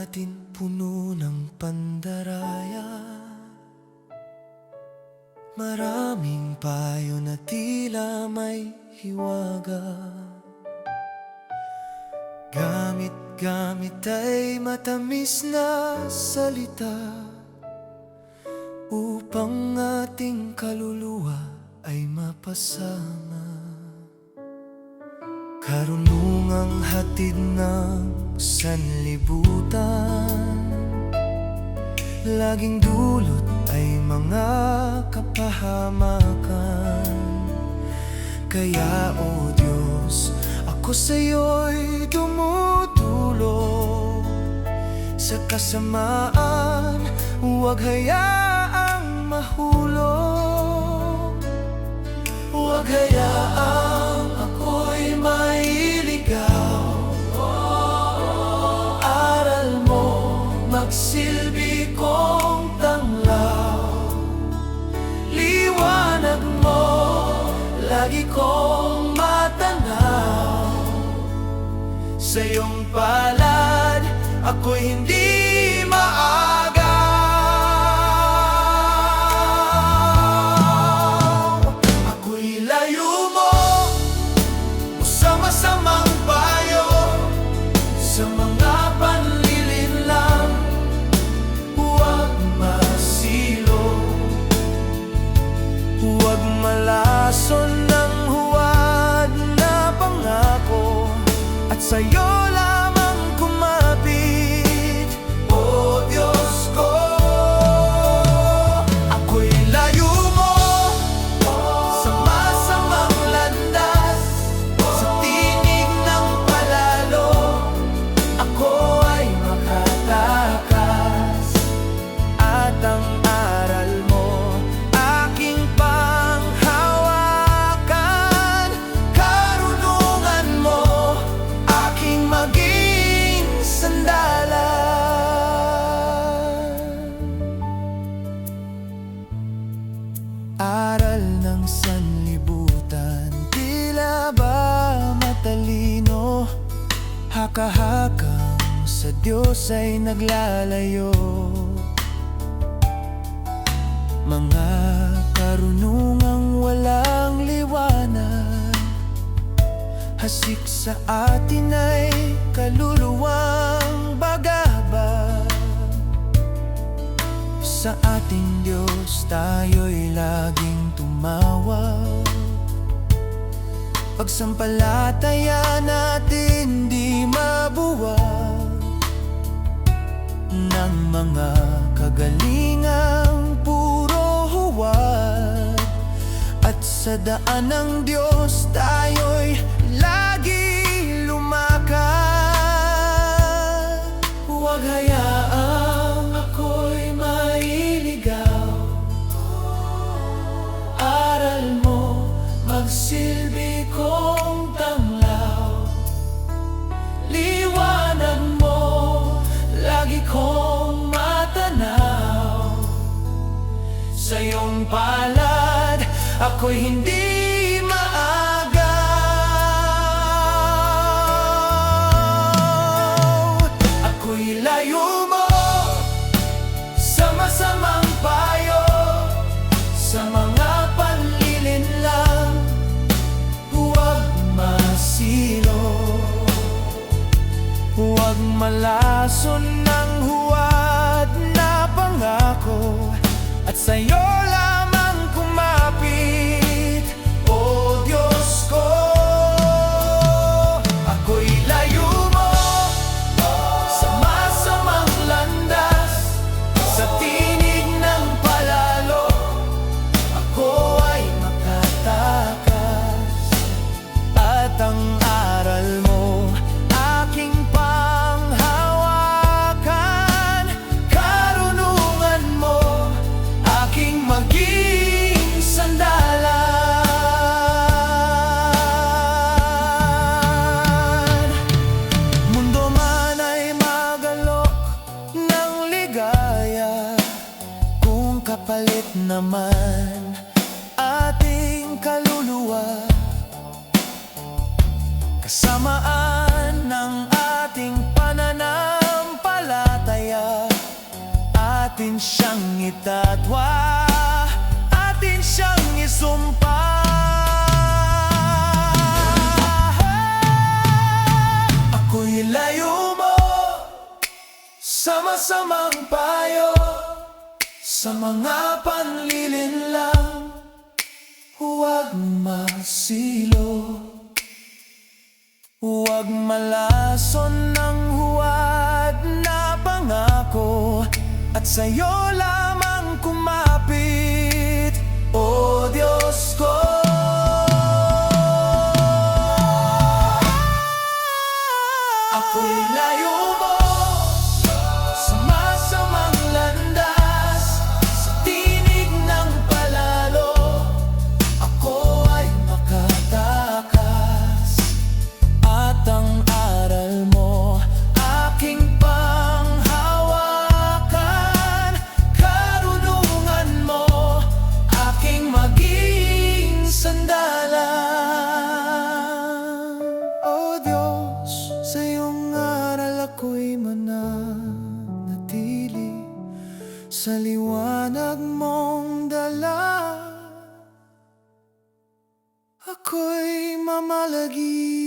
natin puno ng pandaraya. Maraming payo na tila may hiwaga. Gamit ay matamis na salita upang ating kaluluwa ay mapasama. Karunungang hatid ng sanlibutan, laging dulot ay mga kapahamakan. Kaya, O Diyos, ako sa'yo'y dumudulog. Sa kasamaan, huwag hayaang mahulog. Huwag hayaang ako'y mailigaw. Aral mo, magsilbi kong tanglaw. Liwanag mo, lagi kong matanaw. Sa iyong palad, ako'y hindi maagaw. Ako'y layo mo sa masamang payo, sa mga panlilinlang. Huwag masilo, huwag malason ng huwad na pangako, at sa'yo lamang kumapit, O Diyos ko. Ako'y layo mo sa masamang landas, sa tinig ng palalo, ako ay makatakas. At ang aral mo, aking panghawakan. Karunungan mo, aking maging sandalan. Aral ng sanlibutan, tila ba matalino? Haka-hakang sa Diyos ay naglalayo. Mga karunungang walang liwanag, hasik sa atin ay kaluluwang bagabag. Sa ating Diyos tayo'y laging tumawag. Pagsampalataya natin di mabuwag ng mga kagalingang puro huwad. At sa daan ng Diyos tayo'y lagi lumakad. Huwag hayaang ako'y mailigaw. Aral mo, magsilbi kong tanglaw. Liwanag mo, lagi kong matanaw. Sa iyong palad, ako'y hindi maagaw. Ako'y layo mo sa masamang payo, sa mga panlilinlang. Huwag masilo, huwag malason ng huwad na pangako, at sa'yo lamang kumapit, O Diyos ko. Ako'y layo mo sa masamang landas, sa tinig ng palalo, ako ay makatakas. At ang aral mo, aking panghawakan. Karunungan mo, aking maging sandalan. Mundo man ay magalok ng ligaya, kung kapalit naman ating kaluluwa. Kasamaan ng ating pananampalataya, siyang itatwa, atin siyang isumpa. Ako'y layo mo sa masamang payo, sa mga panlilinlang huwag masilo. Huwag malason ng huwad na pangako, at sa'yo lamang kumapit, O Diyos ko. Ako'y layo mo sa masamang landas, sa tinig ng palalo ako ay makatakas. At ang aral mo aking panghawakan, karunungan mo aking maging sandalan. O Diyos, sa iyong aral ako'y mananatili, sa liwanag mong dala ako'y mamalagi.